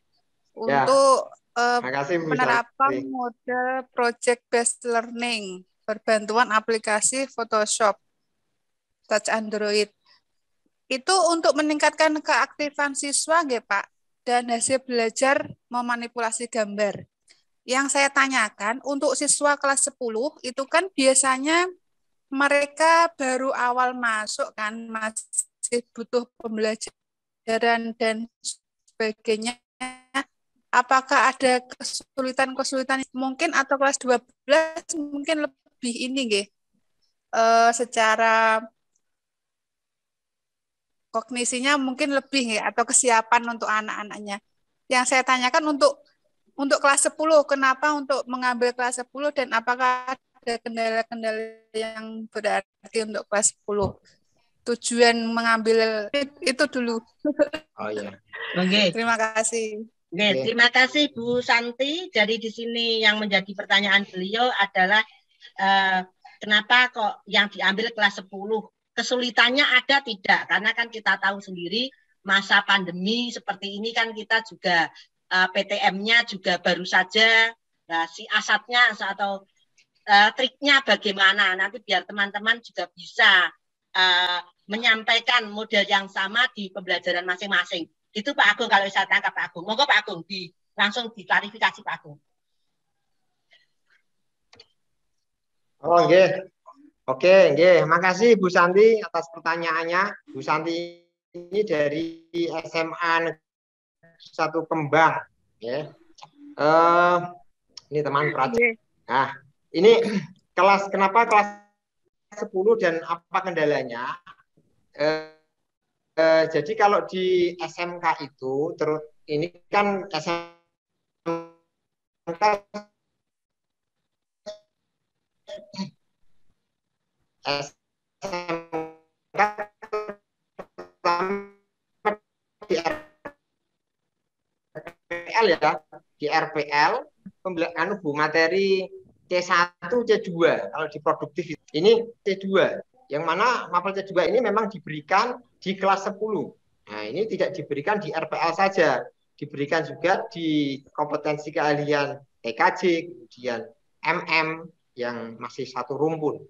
Untuk penerapan model project based learning berbantuan aplikasi Photoshop Touch Android. Itu untuk meningkatkan keaktifan siswa nggih, Pak, dan hasil belajar memanipulasi gambar. Yang saya tanyakan untuk siswa kelas 10 itu kan biasanya mereka baru awal masuk kan, masih butuh pembelajaran dan sebagainya. Apakah ada kesulitan-kesulitan mungkin atau kelas 12 mungkin lebih ini nggih, secara kognisinya mungkin lebih nggih, atau kesiapan untuk anak-anaknya. Yang saya tanyakan untuk kelas 10, kenapa untuk mengambil kelas 10 dan apakah ada kendala-kendala yang berarti untuk kelas 10? Tujuan mengambil itu dulu. Oh iya. Oke. Terima kasih. Oke, terima kasih Bu Santi. Jadi di sini yang menjadi pertanyaan beliau adalah kenapa kok yang diambil kelas 10? Kesulitannya ada tidak? Karena kan kita tahu sendiri masa pandemi seperti ini kan kita juga PTM-nya juga baru saja. Nah, si asatnya atau triknya bagaimana? Nanti biar teman-teman juga bisa menyampaikan model yang sama di pembelajaran masing-masing. Itu Pak Agung kalau saya tangkap Pak Agung. Monggo Pak Agung langsung diklarifikasi Pak Agung. Oh nggih. Oke, nggih. Makasih Bu Santi atas pertanyaannya. Bu Santi ini dari SMA 1 Kembang, ya. Ini teman project. Nah, ini kenapa kelas 10 dan apa kendalanya? Jadi kalau di SMK itu terus ini kan SMK di RPL ya, di RPL materi C1, C2 kalau di produktif ini C2. Yang mana mapel C2 ini memang diberikan di kelas 10. Nah, ini tidak diberikan di RPL saja, diberikan juga di kompetensi keahlian TKJ, kemudian MM yang masih satu rumpun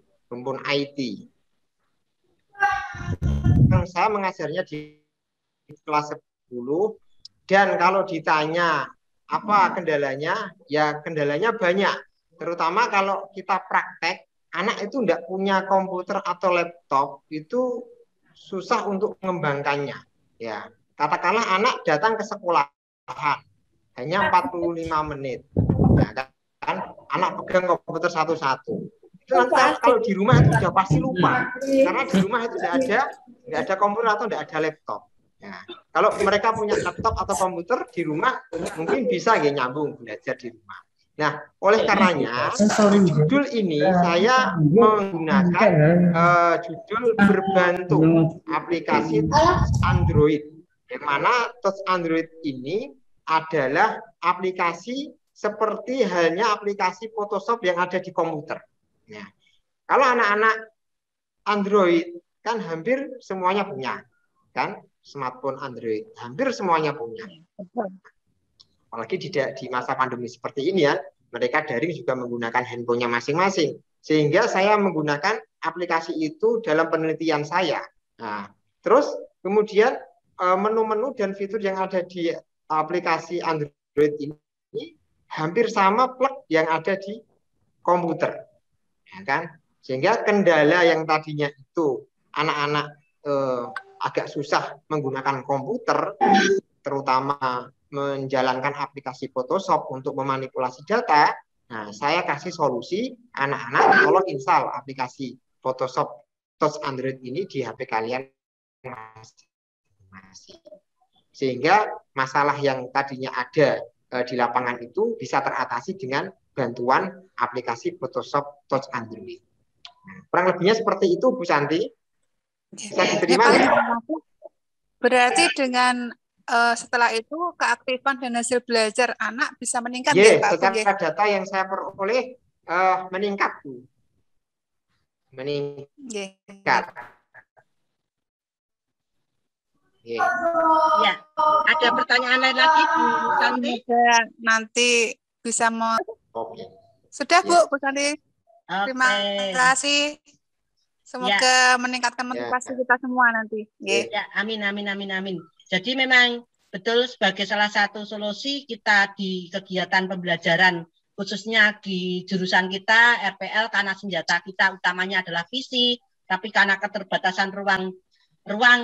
IT. Saya mengajarnya di kelas 10 dan kalau ditanya apa kendalanya, ya kendalanya banyak. Terutama kalau kita praktek, anak itu tidak punya komputer atau laptop, itu susah untuk mengembangkannya. Ya, katakanlah anak datang ke sekolahan hanya 45 menit. Nah, kan anak pegang komputer satu-satu. Itu nanti kalau di rumah itu sudah pasti lupa. Karena di rumah itu tidak ada komputer atau tidak ada laptop. Nah, kalau mereka punya laptop atau komputer di rumah mungkin bisa ya nyambung belajar di rumah. Nah, oleh karenanya judul ini saya menggunakan judul berbantu aplikasi Touch Android. Yang mana Touch Android ini adalah aplikasi seperti halnya aplikasi Photoshop yang ada di komputer. Nah, kalau anak-anak Android kan hampir semuanya punya. kan smartphone Android. Hampir semuanya punya. Apalagi di masa pandemi seperti ini ya, mereka daring juga menggunakan handphonenya masing-masing. Sehingga saya menggunakan aplikasi itu dalam penelitian saya. Nah, terus kemudian menu-menu dan fitur yang ada di aplikasi Android ini hampir sama plug yang ada di komputer. Ya kan? Sehingga kendala yang tadinya itu anak-anak agak susah menggunakan komputer, terutama menjalankan aplikasi Photoshop untuk memanipulasi data. Nah, saya kasih solusi anak-anak tolong install aplikasi Photoshop Touch Android ini di HP kalian masing-masing. Sehingga masalah yang tadinya ada di lapangan itu bisa teratasi dengan bantuan aplikasi Photoshop Touch Android. Nah, kurang lebihnya seperti itu, Bu Santi. Bisa diterima ya? Berarti dengan setelah itu keaktifan dan hasil belajar anak bisa meningkat ya Pak? Secara data yang saya peroleh meningkat, Bu. Meningkat. Ya, ada pertanyaan lain lagi Bu Santi? Nanti bisa mau. Sudah Bu Santi. Terima kasih. Semoga meningkatkan motivasi kita semua nanti. Ya, amin. Jadi memang betul sebagai salah satu solusi kita di kegiatan pembelajaran khususnya di jurusan kita RPL karena senjata kita utamanya adalah visi, tapi karena keterbatasan ruang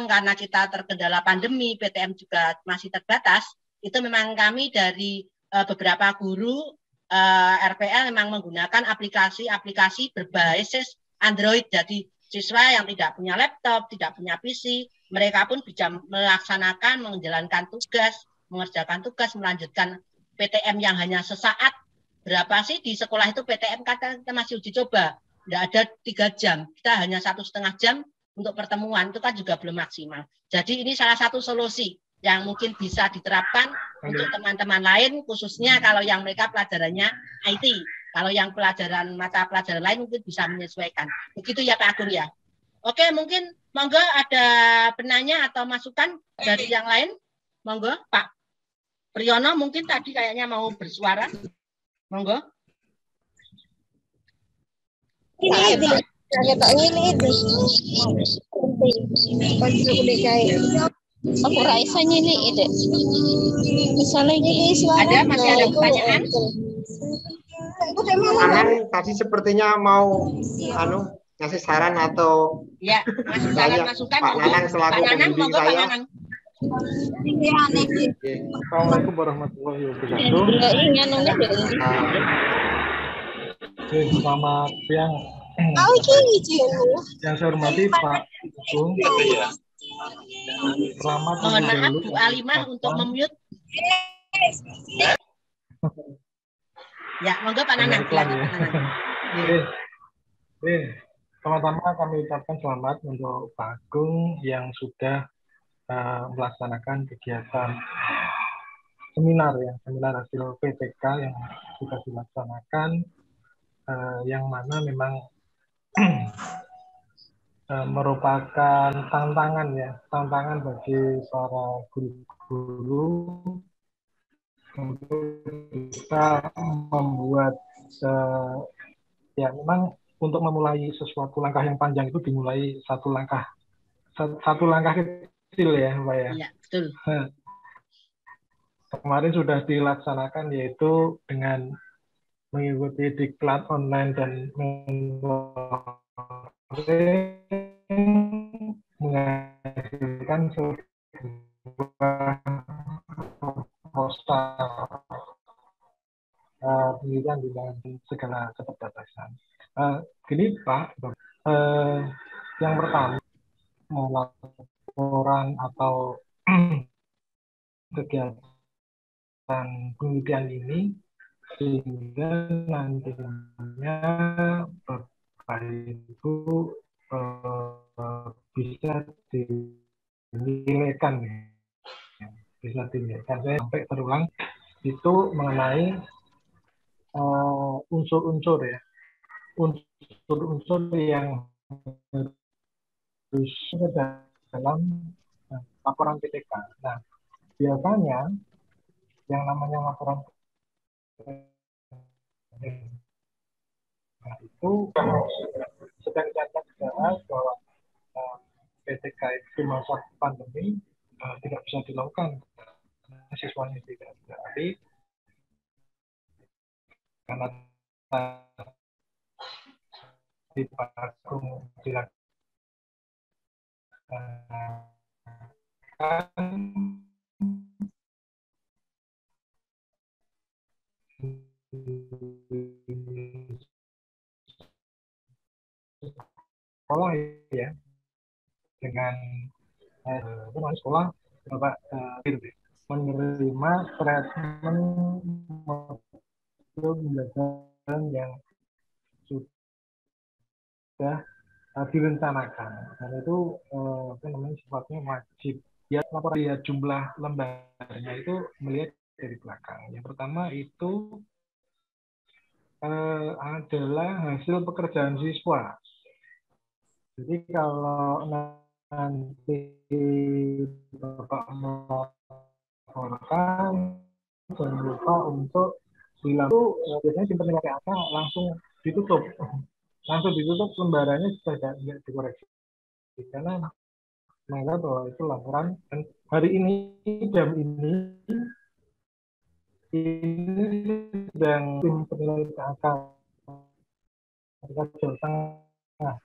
karena kita terkendala pandemi, PTM juga masih terbatas, itu memang kami dari beberapa guru RPL memang menggunakan aplikasi berbasis Android. Jadi siswa yang tidak punya laptop, tidak punya PC, mereka pun bisa melaksanakan, menjalankan tugas, mengerjakan tugas, melanjutkan PTM yang hanya sesaat. Berapa sih di sekolah itu PTM kita masih uji coba, tidak ada 3 jam, kita hanya 1,5 jam untuk pertemuan, itu kan juga belum maksimal. Jadi ini salah satu solusi yang mungkin bisa diterapkan untuk teman-teman lain, khususnya kalau yang mereka pelajarannya IT. Kalau yang mata pelajaran lain mungkin bisa menyesuaikan. Begitu ya Pak Agung ya. Oke, mungkin monggo ada penanya atau masukan dari yang lain. Monggo Pak Priyono mungkin tadi kayaknya mau bersuara. Monggo. Aku rasanya ini ide. Misalnya ini masih ada pertanyaan? Anan tadi sepertinya mau ngasih saran atau ya masukan Pak Nanang selaku pembimbing saya. Assalamualaikum warahmatullahi wabarakatuh. Selamat siang. Yang saya hormati Pak Agung. Mohon maaf Bu Alimah untuk memute. Ya, monggo Pak Nanang. Pertama-tama kami ucapkan selamat untuk Pak Agung yang sudah melaksanakan kegiatan seminar hasil PPK yang sudah dilaksanakan, yang mana memang merupakan tantangan bagi para guru untuk bisa membuat memang untuk memulai sesuatu langkah yang panjang itu dimulai satu langkah kecil ya Mbak ya. Iya, betul. Kemarin sudah dilaksanakan yaitu dengan mengikuti diklat online dan menghasilkan sebuah proposal penelitian dengan segala keterbatasan. Gini Pak, yang pertama laporan atau kegiatan penelitian ini sehingga nantinya Bapak Ibu bisa dinilaikan saya sampai terulang itu mengenai unsur-unsur yang harus dalam laporan PTK. Nah, biasanya yang namanya laporan nah, itu sedang catat bahwa PTK itu masa pandemi tidak bisa dilakukan karena siswanya tidak ada. Karena di Pakung dilakukan sekolah ya dengan sekolah Bapak menerima treatment pembelajaran yang sudah direncanakan dan itu sifatnya wajib. Ya, laporan lihat jumlah lembarnya itu melihat dari belakang. Yang pertama itu adalah hasil pekerjaan siswa. Jadi kalau nanti Bapak melaporkan, jangan lupa untuk dilakukan. Biasanya di penilaian PAK langsung ditutup lembarannya sudah tidak dikoreksi. Karena menganggap bahwa itu laporan dan hari ini jam ini sedang tim penilai PAK Jawa Tengah.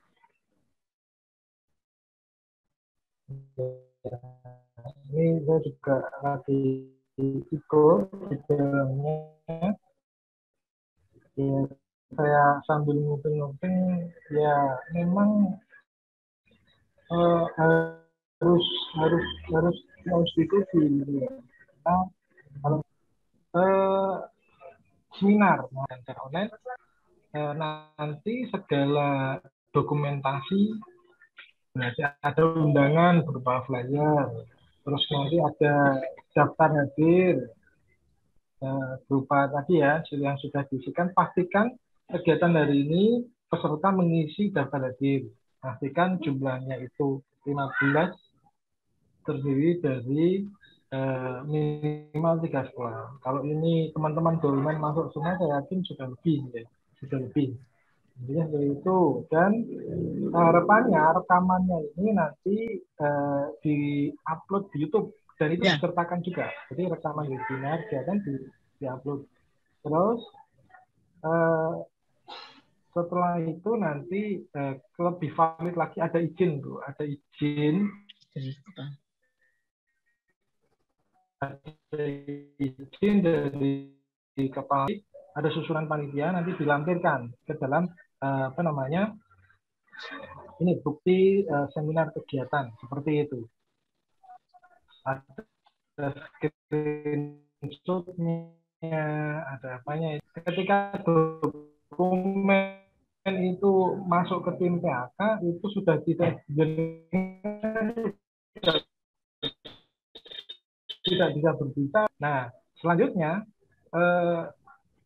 Ini saya juga lagi ikut di dalamnya. Ya, saya sambil nguping-nguping ya memang harus diikuti gitu ya. Nah, kalau seminar secara online nanti segala dokumentasi ada undangan berupa flyer, terus nanti ada daftar hadir berupa tadi ya yang sudah diisikan. Pastikan kegiatan hari ini peserta mengisi daftar hadir. Pastikan jumlahnya itu 15, terdiri dari minimal 3 sekolah. Kalau ini teman-teman dolmen masuk semua, saya yakin sudah lebih ya, sudah lebih. Intinya seperti itu. Dan harapannya rekamannya ini nanti di-upload di YouTube dan itu disertakan juga. Jadi rekaman webinar dan di-upload. Terus setelah itu nanti lebih valid lagi ada izin tuh, ada izin dari kepala, ada susunan panitia nanti dilampirkan ke dalam ini bukti seminar kegiatan seperti itu. Ada screenshotnya, ada apanya. Ketika dokumen itu masuk ke tim PAK itu sudah tidak bisa berbicara. Nah, selanjutnya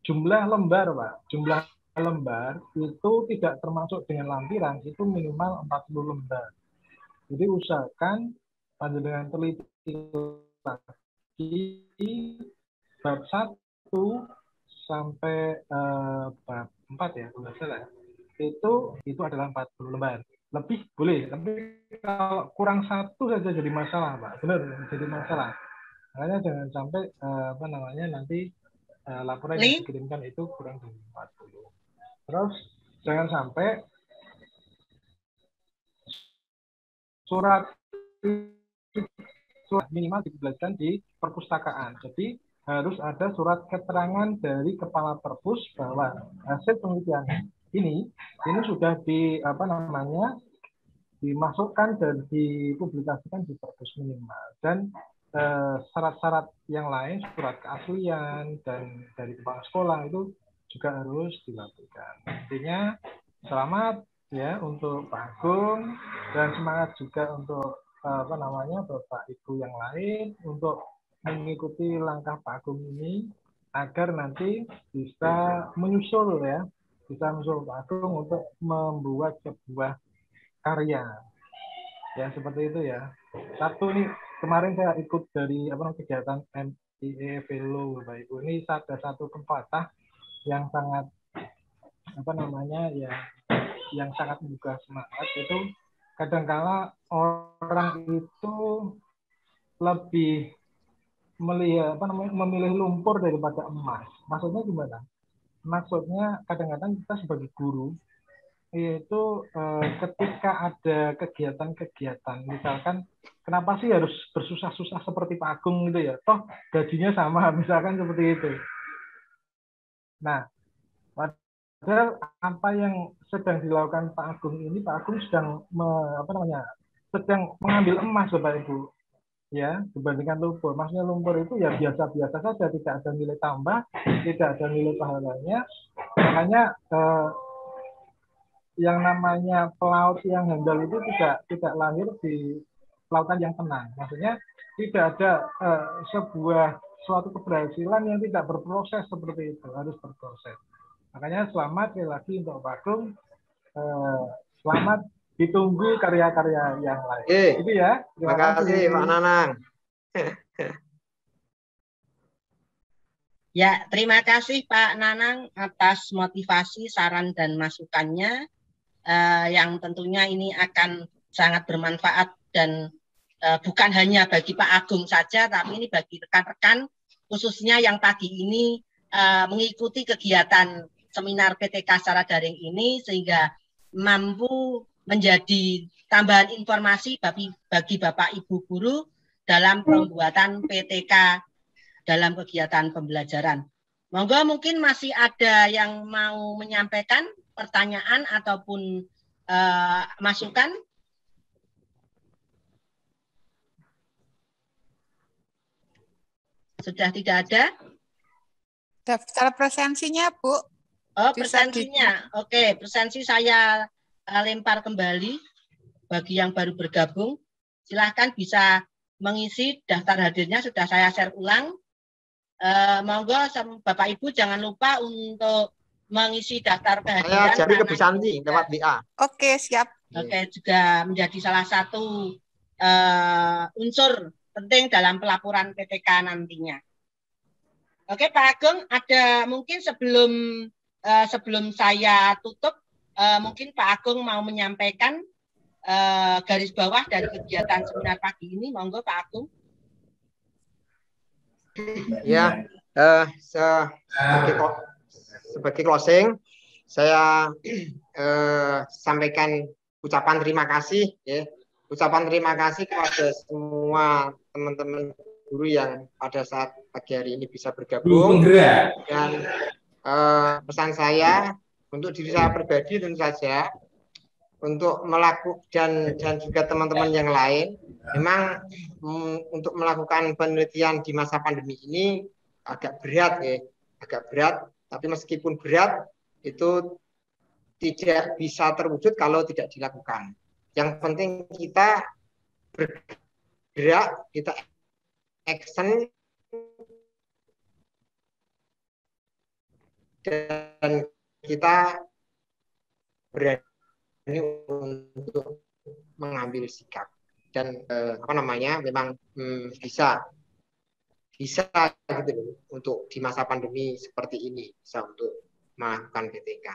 jumlah lembar, Pak. Jumlah lembar itu tidak termasuk dengan lampiran, itu minimal 40 lembar. Jadi usahakan panjenengan teliti lagi bab 1 sampai bab 4 ya, kalau salah. Itu adalah 40 lembar. Lebih boleh, tapi kalau kurang 1 saja jadi masalah, Pak. Benar, jadi masalah. Makanya jangan sampai nanti laporan yang dikirimkan itu kurang dari 40. Terus jangan sampai surat minimal dijelaskan di perpustakaan. Jadi harus ada surat keterangan dari kepala perpus bahwa hasil penelitian ini sudah dimasukkan dan dipublikasikan di perpus minimal. Dan syarat-syarat yang lain, surat keaslian dan dari kepala sekolah itu juga harus dilakukan. Intinya selamat ya untuk Pak Agung dan semangat juga untuk Bapak Ibu yang lain untuk mengikuti langkah Pak Agung ini agar nanti bisa menyusul Pak Agung untuk membuat sebuah karya. Ya seperti itu ya. Satu nih kemarin saya ikut dari kegiatan MIE Velo, Bapak Ibu. Ini ada satu pepatah yang sangat yang sangat membuka semangat. Itu kadangkala orang itu lebih memilih lumpur daripada emas. Maksudnya gimana? Maksudnya kadang-kadang kita sebagai guru yaitu ketika ada kegiatan-kegiatan, misalkan kenapa sih harus bersusah-susah seperti Pak Agung gitu ya? Toh gajinya sama, misalkan seperti itu. Nah, padahal apa yang sedang dilakukan Pak Agung ini, Pak Agung sedang sedang mengambil emas, Bapak Ibu. Ya, dibandingkan lumpur. Maksudnya lumpur itu ya biasa-biasa saja, tidak ada nilai tambah, tidak ada nilai pahalanya. Makanya yang namanya pelaut yang handal itu tidak lahir di lautan yang tenang. Maksudnya tidak ada suatu keberhasilan yang tidak berproses seperti itu, harus berproses. Makanya selamat sekali lagi untuk Pak Agung. Selamat ditunggu karya-karya yang lain. Itu ya. Terima kasih Pak Nanang. Ya, terima kasih Pak Nanang atas motivasi, saran dan masukannya. Yang tentunya ini akan sangat bermanfaat dan bukan hanya bagi Pak Agung saja, tapi ini bagi rekan-rekan khususnya yang pagi ini mengikuti kegiatan seminar PTK secara daring ini sehingga mampu menjadi tambahan informasi bagi Bapak Ibu guru dalam pembuatan PTK dalam kegiatan pembelajaran. Monggo mungkin masih ada yang mau menyampaikan pertanyaan ataupun masukan. Sudah tidak ada? Daftar presensinya, Bu. Oh, presensinya. Oke, presensi saya lempar kembali bagi yang baru bergabung. Silahkan bisa mengisi daftar hadirnya, sudah saya share ulang. Monggo Bapak Ibu jangan lupa untuk mengisi daftar kehadiran. Saya jari ke Bu Santi lewat WA. Oke, siap. Oke, juga menjadi salah satu unsur penting dalam pelaporan PTK nantinya. Oke, Pak Agung, ada mungkin sebelum saya tutup, mungkin Pak Agung mau menyampaikan garis bawah dari kegiatan seminar pagi ini, monggo Pak Agung. Ya, sebagai closing, saya sampaikan ucapan terima kasih, ya. Ucapan terima kasih kepada semua teman-teman guru yang pada saat pagi hari ini bisa bergabung. Dan pesan saya untuk diri saya pribadi tentu saja untuk melakukan dan juga teman-teman yang lain, memang untuk melakukan penelitian di masa pandemi ini agak berat, ya, agak berat. Tapi meskipun berat, itu tidak bisa terwujud kalau tidak dilakukan. Yang penting kita bergerak, kita action, dan kita berani untuk mengambil sikap. Dan memang bisa gitu untuk di masa pandemi seperti ini bisa untuk melakukan PTK.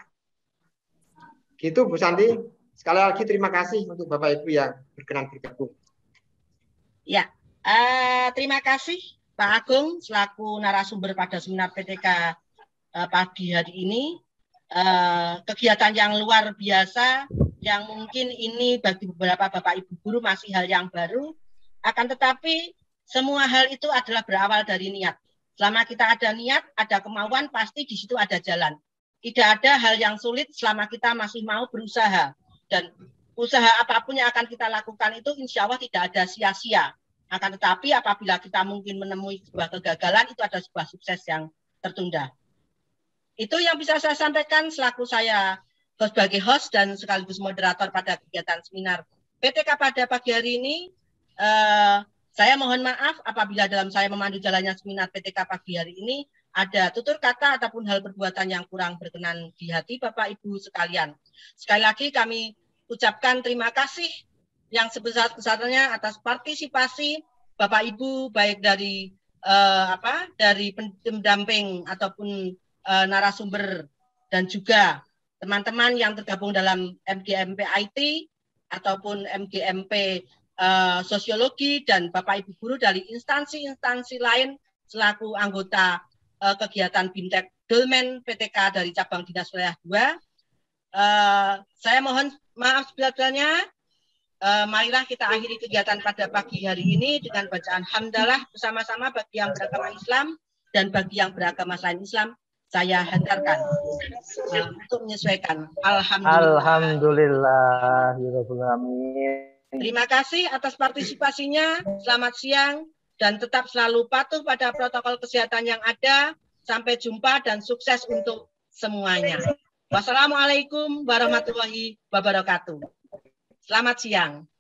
Gitu Bu Santi. Sekali lagi terima kasih untuk Bapak Ibu yang berkenan bergabung. Ya, terima kasih Pak Agung selaku narasumber pada seminar PTK pagi hari ini. Kegiatan yang luar biasa yang mungkin ini bagi beberapa Bapak Ibu guru masih hal yang baru, akan tetapi semua hal itu adalah berawal dari niat. Selama kita ada niat, ada kemauan, pasti di situ ada jalan. Tidak ada hal yang sulit selama kita masih mau berusaha. Dan usaha apapun yang akan kita lakukan itu insya Allah tidak ada sia-sia. Akan tetapi apabila kita mungkin menemui sebuah kegagalan, itu ada sebuah sukses yang tertunda. Itu yang bisa saya sampaikan selaku saya sebagai host dan sekaligus moderator pada kegiatan seminar PTK pada pagi hari ini. Saya mohon maaf apabila dalam saya memandu jalannya seminar PTK pagi hari ini ada tutur kata ataupun hal perbuatan yang kurang berkenan di hati Bapak Ibu sekalian. Sekali lagi kami ucapkan terima kasih yang sebesar-besarnya atas partisipasi Bapak Ibu baik dari dari pendamping ataupun narasumber dan juga teman-teman yang tergabung dalam MGMP IT ataupun MGMP Sosiologi dan Bapak Ibu guru dari instansi-instansi lain selaku anggota kegiatan BIMTEK Dolmen PTK dari cabang Dinas Wilayah 2. Saya mohon maaf sebelumnya. Marilah kita akhiri kegiatan pada pagi hari ini dengan bacaan hamdalah bersama-sama bagi yang beragama Islam dan bagi yang beragama selain Islam. Saya hantarkan untuk menyesuaikan. Alhamdulillah. Terima kasih atas partisipasinya. Selamat siang dan tetap selalu patuh pada protokol kesehatan yang ada. Sampai jumpa dan sukses untuk semuanya. Wassalamualaikum warahmatullahi wabarakatuh. Selamat siang.